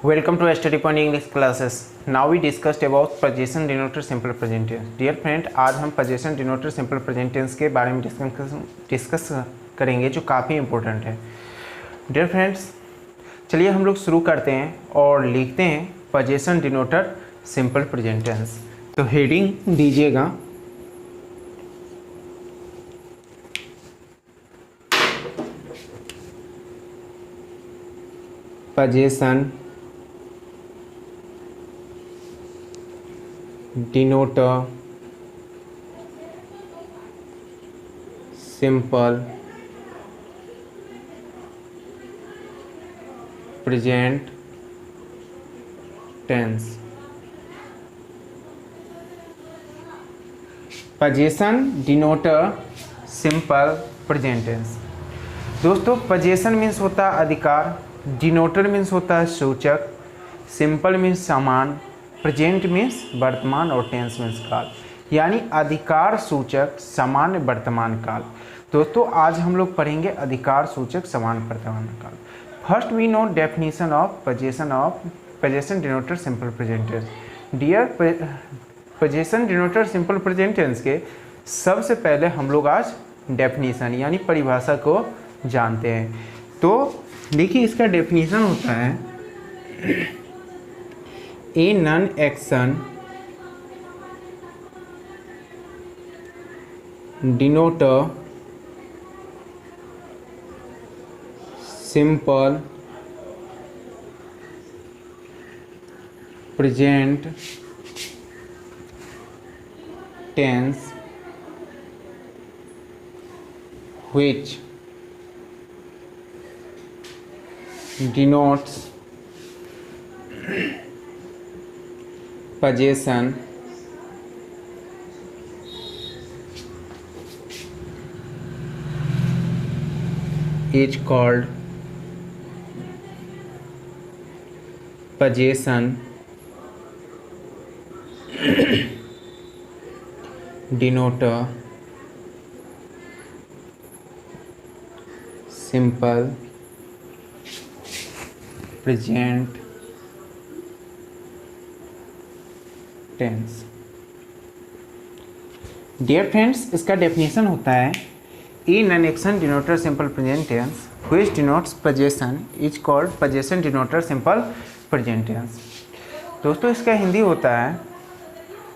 Welcome to Study Point English classes. Now we discussed about possession denoted simple present tense. Dear friend, आज हम possession denoted simple present tense के बारे में discuss करेंगे जो काफ़ी इम्पोर्टेंट है. Dear friends, चलिए हम लोग शुरू करते हैं और लिखते हैं possession denoted simple present tense. तो हेडिंग दीजिएगा possession denoter simple present tense. possession denoter simple present tense. दोस्तों possession मीन्स होता है अधिकार, डिनोटर मीन्स होता है सूचक, सिंपल मीन्स समान, प्रेजेंट मीन्स वर्तमान और टेंस मीन्स काल, यानी अधिकार सूचक समान वर्तमान काल. दोस्तों आज हम लोग पढ़ेंगे अधिकार सूचक समान वर्तमान काल. First we know definition of possession denoter simple present tense. Dear possession denoter simple present tense के सबसे पहले हम लोग आज डेफिनेशन यानी परिभाषा को जानते हैं. तो देखिए इसका डेफिनेशन होता है a non action denoter simple present tense which denotes possession is called possession denoter simple present tense. Dear friends, इसका डेफिनेशन होता है a non action denoter simple present tense which denotes possession is called possession denoter simple present tense. दोस्तों इसका हिंदी होता है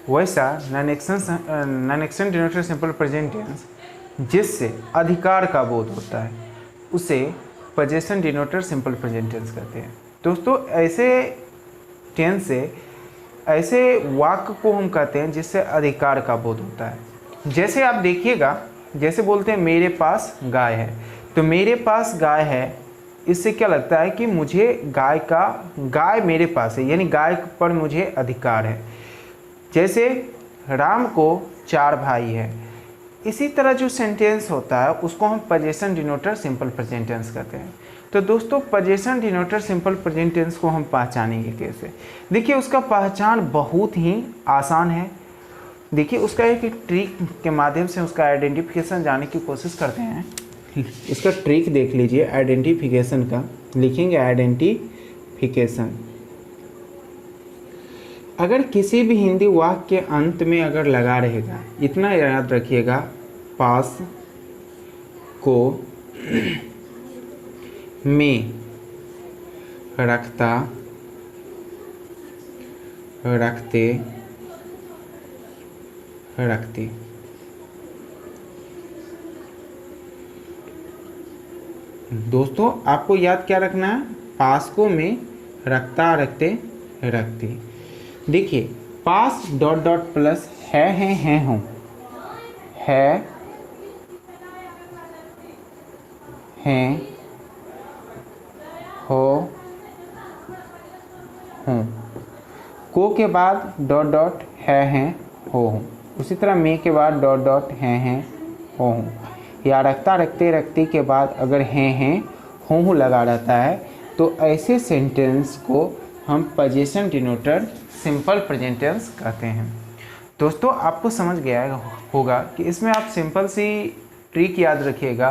वैसा non action denoter simple present tense जिससे अधिकार का बोध होता है उसे possession denoter simple present tense कहते हैं. दोस्तों ऐसे टेंस से ऐसे वाक्य को हम कहते हैं जिससे अधिकार का बोध होता है. जैसे आप देखिएगा, जैसे बोलते हैं मेरे पास गाय है, तो मेरे पास गाय है इससे क्या लगता है कि मुझे गाय मेरे पास है, यानी गाय पर मुझे अधिकार है. जैसे राम को 4 भाई है, इसी तरह जो सेंटेंस होता है उसको हम possession denoter simple present tense कहते हैं. तो दोस्तों possession denoter simple present tense को हम पहचानेंगे कैसे? देखिए उसका पहचान बहुत ही आसान है. देखिए उसका एक ट्रिक के माध्यम से उसका आइडेंटिफिकेशन जानने की कोशिश करते हैं. इसका ट्रिक देख लीजिए आइडेंटिफिकेशन का. लिखेंगे आइडेंटिफिकेशन. अगर किसी भी हिंदी वाक्य के अंत में अगर लगा रहेगा, इतना याद रखिएगा, पास को में रखता रखते रखते. दोस्तों आपको याद क्या रखना है? पास को में रखता रखते रखते. देखिए पास डॉट डॉट प्लस है हूँ, है हैं हो हूँ. को के बाद डॉट डॉट है हो हूँ. उसी तरह में के बाद डॉट डॉट है हो हूँ. या रखता रखते रखते के बाद अगर हैं हो हूँ लगा रहता है तो ऐसे सेंटेंस को हम possession denoter simple present tense कहते हैं। दोस्तों आपको समझ गया होगा कि इसमें आप सिंपल सी ट्रिक याद रखिएगा,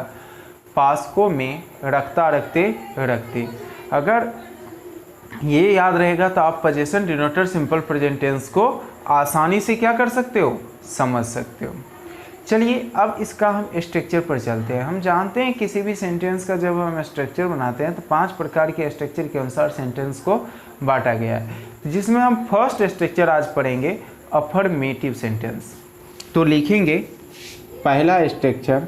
पास्को में रखता रखते रखते। अगर ये याद रहेगा तो आप position denoter simple present tense को आसानी से क्या कर सकते हो, समझ सकते हो। चलिए अब इसका हम स्ट्रक्चर पर चलते हैं। हम जानते हैं किसी भी सेंटेंस का जब हम स्ट्रक्चर बनाते हैं तो 5 प्रकार के स्ट्रक्चर के अनुसार सेंटेंस को बांटा गया है, जिसमें हम फर्स्ट स्ट्रक्चर आज पढ़ेंगे अफर्मेटिव सेंटेंस। तो लिखेंगे पहला स्ट्रक्चर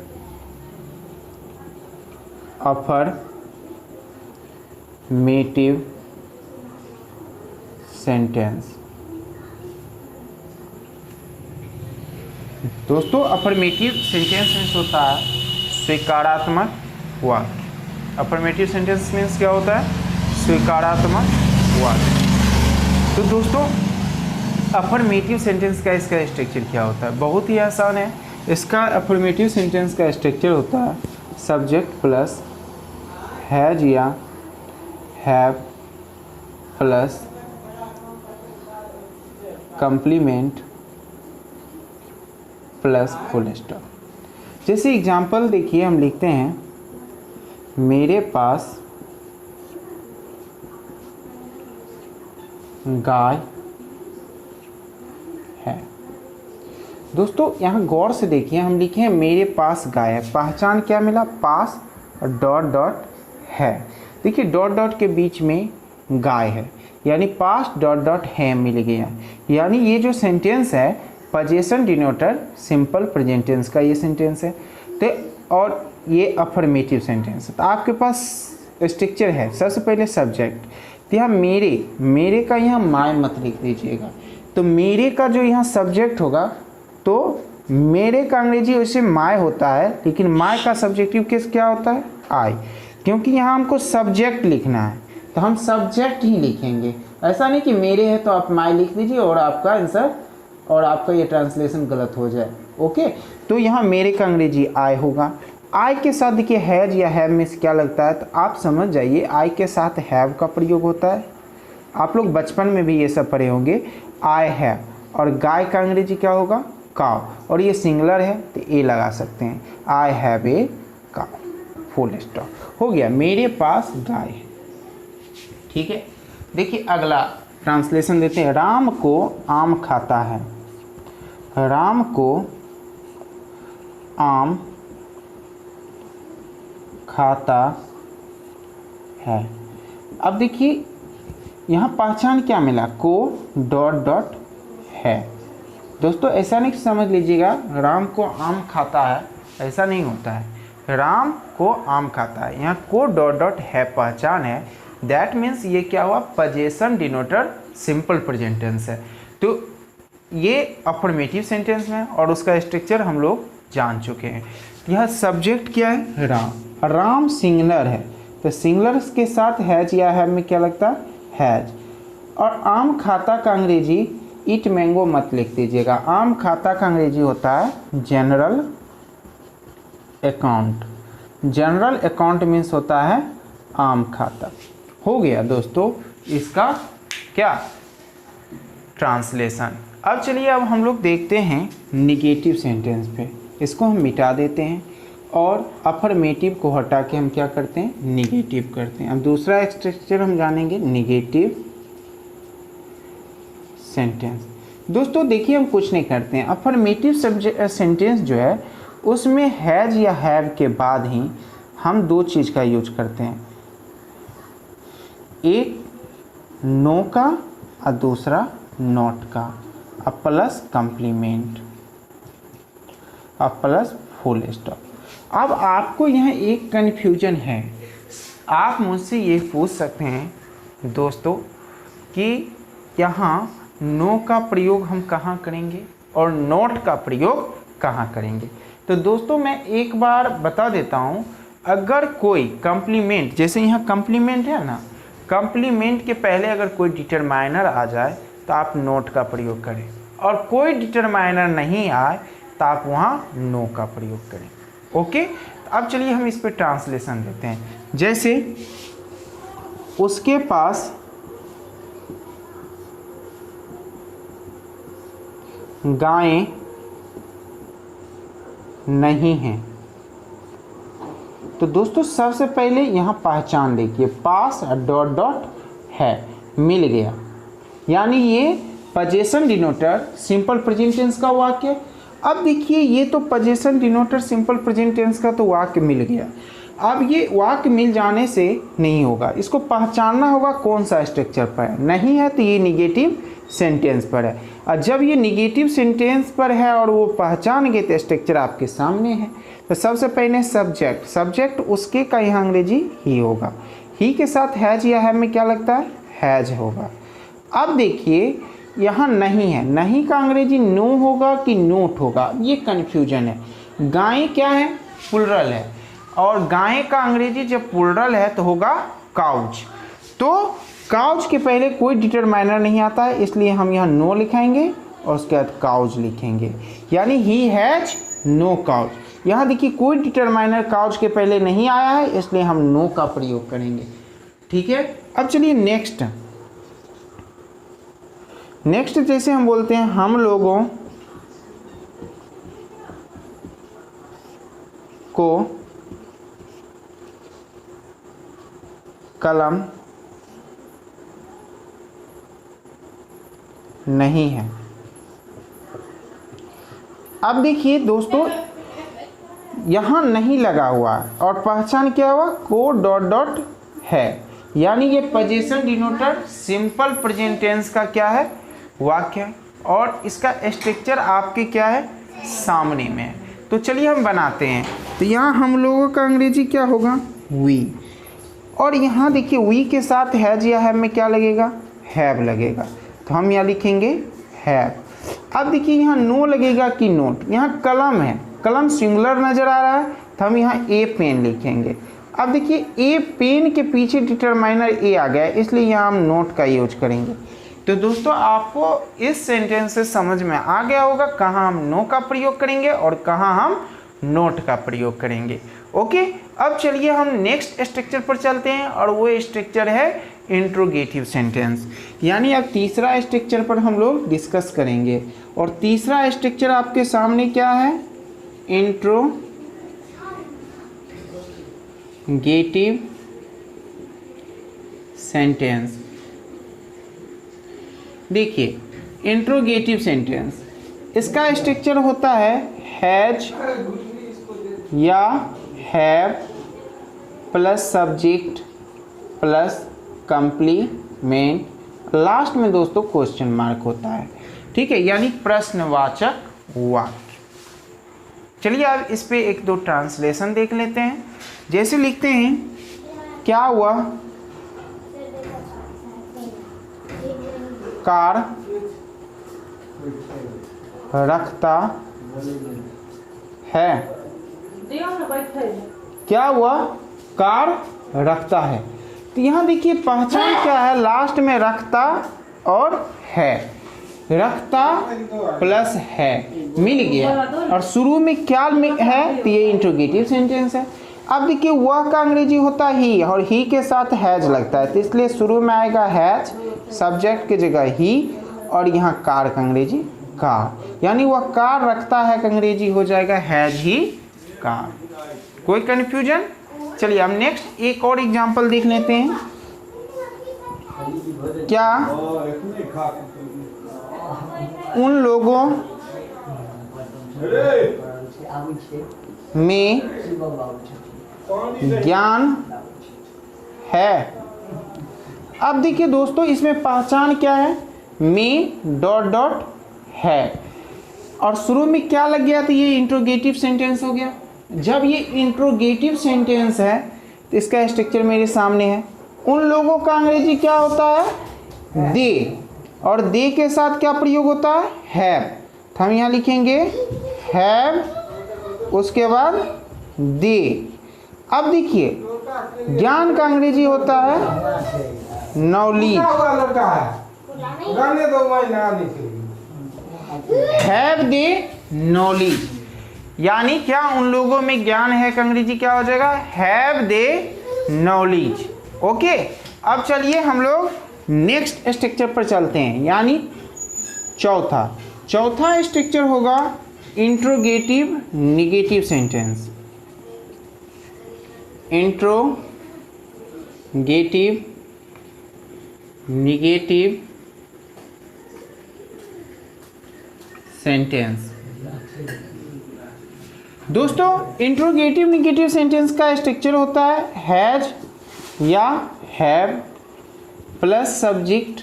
अफर्मेटिव सेंटेंस। दोस्तों अफर्मेटिव सेंटेंस मीन्स होता है स्वीकारात्मक वाक्य। अफर्मेटिव सेंटेंस मीन्स क्या होता है, स्वीकारात्मक वाक्य। तो दोस्तों अफर्मेटिव सेंटेंस का इसका स्ट्रक्चर क्या होता है, बहुत ही आसान है। इसका अफर्मेटिव सेंटेंस का स्ट्रक्चर होता है सब्जेक्ट प्लस हैज या have plus complement plus full stop. जैसे एग्जाम्पल देखिए, हम लिखते हैं मेरे पास गाय है। दोस्तों यहाँ गौर से देखिए, हम लिखे हैं मेरे पास गाय है, पहचान क्या मिला, पास और डॉट डॉट है। देखिए डॉट डॉट के बीच में गाय है, यानी पास डॉट डॉट है मिल गया। यानी ये जो सेंटेंस है position denoter simple present tense का ये सेंटेंस है। तो और ये अफर्मेटिव सेंटेंस है। तो आपके पास स्ट्रक्चर है, सबसे पहले सब्जेक्ट, तो यहाँ मेरे का यहाँ माय मत लिख दीजिएगा। तो मेरे का जो यहाँ सब्जेक्ट होगा, तो मेरे का अंग्रेजी वैसे माय होता है, लेकिन माय का सब्जेक्टिव केस क्या होता है, आई। क्योंकि यहाँ हमको सब्जेक्ट लिखना है तो हम सब्जेक्ट ही लिखेंगे। ऐसा नहीं कि मेरे है तो आप माय लिख दीजिए और आपका आंसर और आपका ये ट्रांसलेशन गलत हो जाए। ओके, तो यहाँ मेरे का अंग्रेजी आई होगा। आई के साथ देखिए हैज या हैव में क्या लगता है, तो आप समझ जाइए आई के साथ हैव का प्रयोग होता है। आप लोग बचपन में भी ये सब पढ़े होंगे, आई हैव। और गाय का अंग्रेजी क्या होगा, काव, और ये सिंगुलर है तो ए लगा सकते हैं, आई हैव ए काव, फुल स्टॉप। हो गया, मेरे पास गाय है। ठीक है, देखिए अगला ट्रांसलेशन देते हैं। राम को आम खाता है, राम को आम खाता है। अब देखिए यहाँ पहचान क्या मिला, को डॉट डॉट है। दोस्तों ऐसा नहीं समझ लीजिएगा राम को आम खाता है, ऐसा नहीं होता है। राम को आम खाता है, यहाँ को डॉट डॉट है पहचान है। दैट मीन्स ये क्या हुआ, position denoter simple present tense है। तो ये अफर्मेटिव सेंटेंस में और उसका स्ट्रक्चर हम लोग जान चुके हैं। यह सब्जेक्ट क्या है, राम। राम सिंगुलर है तो सिंगुलर के साथ हैज या हैव में क्या लगता है, हैज। और आम खाता का अंग्रेजी इट मैंगो मत लिख दीजिएगा। आम खाता का अंग्रेजी होता है general account. General account means होता है आम खाता। हो गया दोस्तों इसका क्या ट्रांसलेशन। अब चलिए अब हम लोग देखते हैं निगेटिव सेंटेंस पे। इसको हम मिटा देते हैं और अफर्मेटिव को हटा के हम क्या करते हैं, निगेटिव करते हैं। अब दूसरा स्ट्रक्चर हम जानेंगे निगेटिव सेंटेंस। दोस्तों देखिए हम कुछ नहीं करते हैं, अफर्मेटिव सेंटेंस जो है उसमें हैज या हैव के बाद ही हम दो चीज़ का यूज करते हैं, एक नो का और दूसरा नॉट का, और प्लस कंप्लीमेंट और प्लस फुल स्टॉप। अब आपको यहाँ एक कन्फ्यूजन है, आप मुझसे ये पूछ सकते हैं दोस्तों कि यहाँ नो का प्रयोग हम कहाँ करेंगे और नॉट का प्रयोग कहाँ करेंगे। तो दोस्तों मैं एक बार बता देता हूँ, अगर कोई कंप्लीमेंट, जैसे यहाँ कंप्लीमेंट है ना, कंप्लीमेंट के पहले अगर कोई डिटरमाइनर आ जाए तो आप नोट का प्रयोग करें, और कोई डिटरमाइनर नहीं आए तो आप वहाँ नो का प्रयोग करें। ओके, अब चलिए हम इस पर ट्रांसलेशन देते हैं। जैसे उसके पास गायें नहीं हैं। तो दोस्तों सबसे पहले यहाँ पहचान देखिए, पास डॉट डॉट है, मिल गया, यानी ये position denoter simple present tense का वाक्य। अब देखिए ये तो position denoter simple present tense का तो वाक्य मिल गया। अब ये वाक्य मिल जाने से नहीं होगा, इसको पहचानना होगा कौन सा स्ट्रक्चर पर है। नहीं है तो ये निगेटिव सेंटेंस पर है, और जब ये निगेटिव सेंटेंस पर है और वो पहचान गए तो स्ट्रक्चर आपके सामने है। तो सबसे पहले सब्जेक्ट, सब्जेक्ट उसके का यहाँ अंग्रेजी ही होगा। ही के साथ हैज या है में क्या लगता है, हैज होगा। अब देखिए यहाँ नहीं है, नहीं का अंग्रेजी नो होगा कि नोट होगा, ये कन्फ्यूजन है। गाय क्या है, प्लुरल है, और गाय का अंग्रेजी जब प्लुरल है तो होगा काउच। तो काउच के पहले कोई डिटरमाइनर नहीं आता है, इसलिए हम यहाँ नो लिखेंगे और उसके बाद काउच लिखेंगे, यानी ही हैज नो काउच। यहाँ देखिए कोई डिटरमाइनर काउच के पहले नहीं आया है, इसलिए हम नो का प्रयोग करेंगे। ठीक है, अब चलिए नेक्स्ट जैसे हम बोलते हैं हम लोगों को कलम नहीं है। अब देखिए दोस्तों यहाँ नहीं लगा हुआ है और पहचान क्या हुआ, को डॉट डॉट है, यानी ये position denoter simple present tense का क्या है, वाक्य है, और इसका स्ट्रक्चर आपके क्या है, सामने में है। तो चलिए हम बनाते हैं। तो यहाँ हम लोगों का अंग्रेजी क्या होगा, वी, और यहाँ देखिए वी के साथ हैज या हैव में क्या लगेगा, हैव लगेगा, तो हम यहाँ लिखेंगे हैव। अब देखिए यहाँ नो लगेगा कि नोट, यहाँ कलम है, कलम सिंगुलर नज़र आ रहा है तो हम यहाँ ए पेन लिखेंगे। अब देखिए ए पेन के पीछे डिटरमाइनर ए आ गया, इसलिए यहाँ हम नोट का यूज करेंगे। तो दोस्तों आपको इस सेंटेंस से समझ में आ गया होगा कहाँ हम नो का प्रयोग करेंगे और कहाँ हम नोट का प्रयोग करेंगे। ओके, अब चलिए हम नेक्स्ट स्ट्रक्चर पर चलते हैं, और वो स्ट्रक्चर है इंट्रोगेटिव सेंटेंस, यानी अब तीसरा स्ट्रक्चर पर हम लोग डिस्कस करेंगे। और तीसरा स्ट्रक्चर आपके सामने क्या है, इंट्रोगेटिव सेंटेंस। देखिए इंट्रोगेटिव सेंटेंस, इसका स्ट्रक्चर होता है हैज या have plus subject plus complement, last में दोस्तों क्वेश्चन मार्क होता है। ठीक है, यानी प्रश्नवाचक वाक्य। चलिए अब इस पे एक दो ट्रांसलेशन देख लेते हैं। जैसे लिखते हैं, क्या हुआ, कार रखता है, क्या हुआ, कार रखता है। तो यहाँ देखिए पहचान क्या है, लास्ट में रखता और है, रखता प्लस है मिल गया, और शुरू में क्या है, तो ये इंट्रोगेटिव सेंटेंस है। अब देखिए वह का अंग्रेजी होता ही, और ही के साथ हैज लगता है, तो इसलिए शुरू में आएगा हैज, सब्जेक्ट की जगह ही, और यहाँ कार का अंग्रेजी कार, यानी वह कार रखता है का अंग्रेजी हो जाएगा हैज ही कार। कोई कंफ्यूजन? चलिए हम नेक्स्ट एक और एग्जांपल देख लेते हैं। क्या उन लोगों में ज्ञान है। अब देखिए दोस्तों इसमें पहचान क्या है, में डॉट डॉट है, और शुरू में क्या लग गया, तो ये इंट्रोगेटिव सेंटेंस हो गया। जब ये इंट्रोगेटिव सेंटेंस है तो इसका स्ट्रक्चर मेरे सामने है। उन लोगों का अंग्रेजी क्या होता है, दे, और दे के साथ क्या प्रयोग होता है, हैव, तो हम यहाँ लिखेंगे हैव, उसके बाद दे। अब देखिए ज्ञान का अंग्रेजी होता है नॉलेज, हैव दे नॉलेज, यानी क्या उन लोगों में ज्ञान है का अंग्रेजी क्या हो जाएगा, हैव दे नॉलेज। ओके, अब चलिए हम लोग नेक्स्ट स्ट्रक्चर पर चलते हैं, यानी चौथा स्ट्रक्चर होगा interrogative negative sentence. Interrogative negative sentence. दोस्तों इंट्रोगेटिव निगेटिव सेंटेंस का स्ट्रक्चर होता है हैज या have plus subject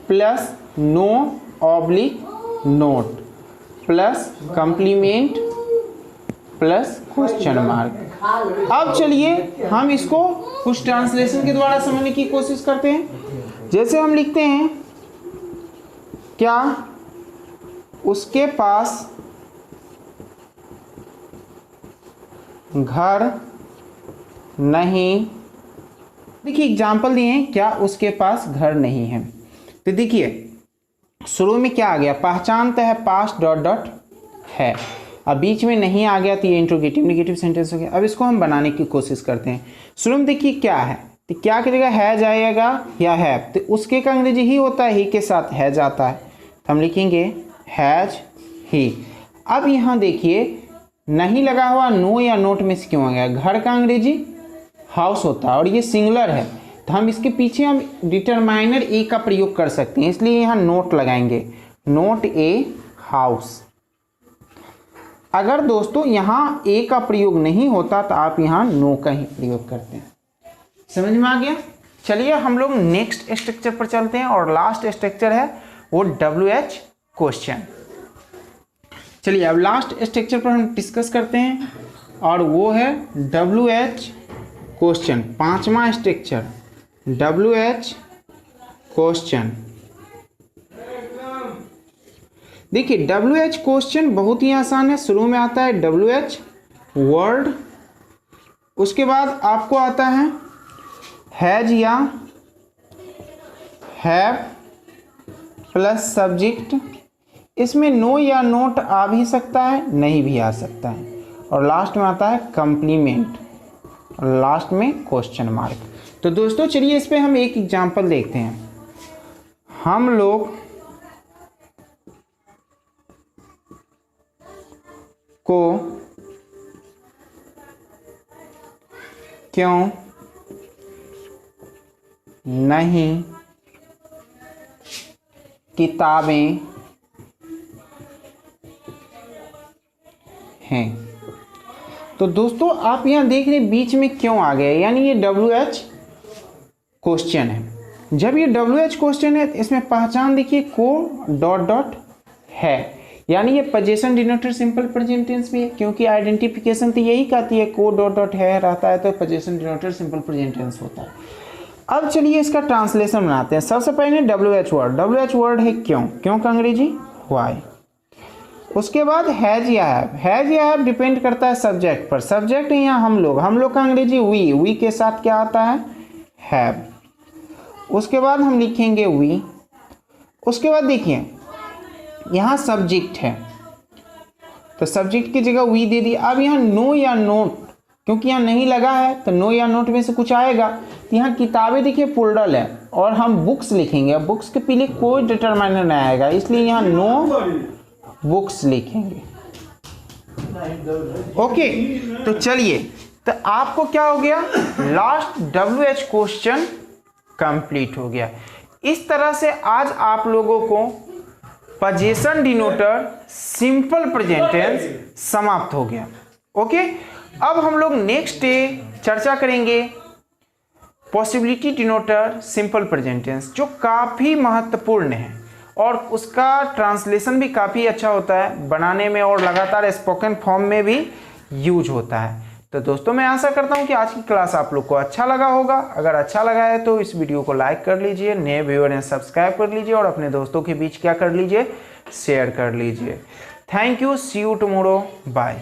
plus no oblique not plus complement plus question mark. अब चलिए हम इसको कुछ ट्रांसलेशन के द्वारा समझने की कोशिश करते हैं। जैसे हम लिखते हैं क्या उसके पास घर नहीं, देखिए एग्जाम्पल दिए हैं क्या उसके पास घर नहीं है। तो देखिए शुरू में क्या आ गया, पहचानता है पास्ट डॉट डॉट है, अब बीच में नहीं आ गया तो ये इंट्रोगेटिव निगेटिव सेंटेंस हो गया। अब इसको हम बनाने की कोशिश करते हैं। शुरू में देखिए क्या है, तो क्या करेगा है जाएगा या हैव, तो उसके का अंग्रेजी ही होता है, ही के साथ है जाता है, तो हम लिखेंगे हैज ही। अब यहाँ देखिए नहीं लगा हुआ नो या नोट में से क्यों आ गया, घर का अंग्रेजी हाउस होता है और ये सिंगुलर है, तो हम इसके पीछे हम डिटरमाइनर ए का प्रयोग कर सकते हैं, इसलिए यहाँ नोट लगाएंगे, नोट ए हाउस। अगर दोस्तों यहाँ ए का प्रयोग नहीं होता तो आप यहाँ नो का ही प्रयोग करते हैं। समझ में आ गया। चलिए हम लोग नेक्स्ट स्ट्रक्चर पर चलते हैं और लास्ट स्ट्रक्चर है वो WH क्वेश्चन। चलिए अब लास्ट स्ट्रक्चर पर हम डिस्कस करते हैं और वो है WH क्वेश्चन, पांचवा स्ट्रक्चर WH क्वेश्चन। देखिए WH क्वेश्चन बहुत ही आसान है। शुरू में आता है WH वर्ड, उसके बाद आपको आता है हैज या हैव प्लस सब्जेक्ट, इसमें नो या नोट आ भी सकता है नहीं भी आ सकता है, और लास्ट में आता है कंप्लीमेंट और लास्ट में क्वेश्चन मार्क। तो दोस्तों चलिए इस पे हम एक एग्जांपल देखते हैं। हम लोग को क्यों नहीं किताबें हैं। तो दोस्तों आप यहां देख रहे बीच में क्यों आ गया, यानी ये WH क्वेश्चन है। जब ये WH क्वेश्चन है इसमें पहचान देखिए को डॉट डॉट है, यानी ये position denoter simple present tense भी है, क्योंकि आइडेंटिफिकेशन तो यही कहती है को डॉट डॉट है रहता है तो position denoter simple present tense होता है। अब चलिए इसका ट्रांसलेशन बनाते हैं। सबसे पहले WH वर्ड, WH वर्ड है क्यों, क्यों का अंग्रेजी वाई। उसके बाद हैज या हैव, हैज या हैव डिपेंड करता है सब्जेक्ट पर, सब्जेक्ट है यहाँ हम लोग का अंग्रेजी वी, वी के साथ क्या आता है हैव। उसके बाद हम लिखेंगे वी। उसके बाद देखिए यहाँ सब्जेक्ट है तो सब्जेक्ट की जगह वी दे दी। अब यहाँ नो या नोट, क्योंकि यहाँ नहीं लगा है तो नो या नोट में से कुछ आएगा, तो यहाँ किताबें देखिए प्लूरल है और हम बुक्स लिखेंगे, अब बुक्स के पीछे कोई डिटरमाइनर नहीं आएगा, इसलिए यहाँ नो बुक्स लिखेंगे। ओके तो चलिए, तो आपको क्या हो गया, लास्ट WH क्वेश्चन कंप्लीट हो गया। इस तरह से आज आप लोगों को position denoter simple present tense समाप्त हो गया। ओके अब हम लोग नेक्स्ट डे चर्चा करेंगे possibility denoter simple present tense, जो काफ़ी महत्वपूर्ण है और उसका ट्रांसलेशन भी काफ़ी अच्छा होता है बनाने में और लगातार स्पोकन फॉर्म में भी यूज होता है। तो दोस्तों मैं आशा करता हूं कि आज की क्लास आप लोग को अच्छा लगा होगा। अगर अच्छा लगा है तो इस वीडियो को लाइक कर लीजिए, नए व्यूअर हैं सब्सक्राइब कर लीजिए और अपने दोस्तों के बीच क्या कर लीजिए, शेयर कर लीजिए। Thank you, see you tomorrow, bye.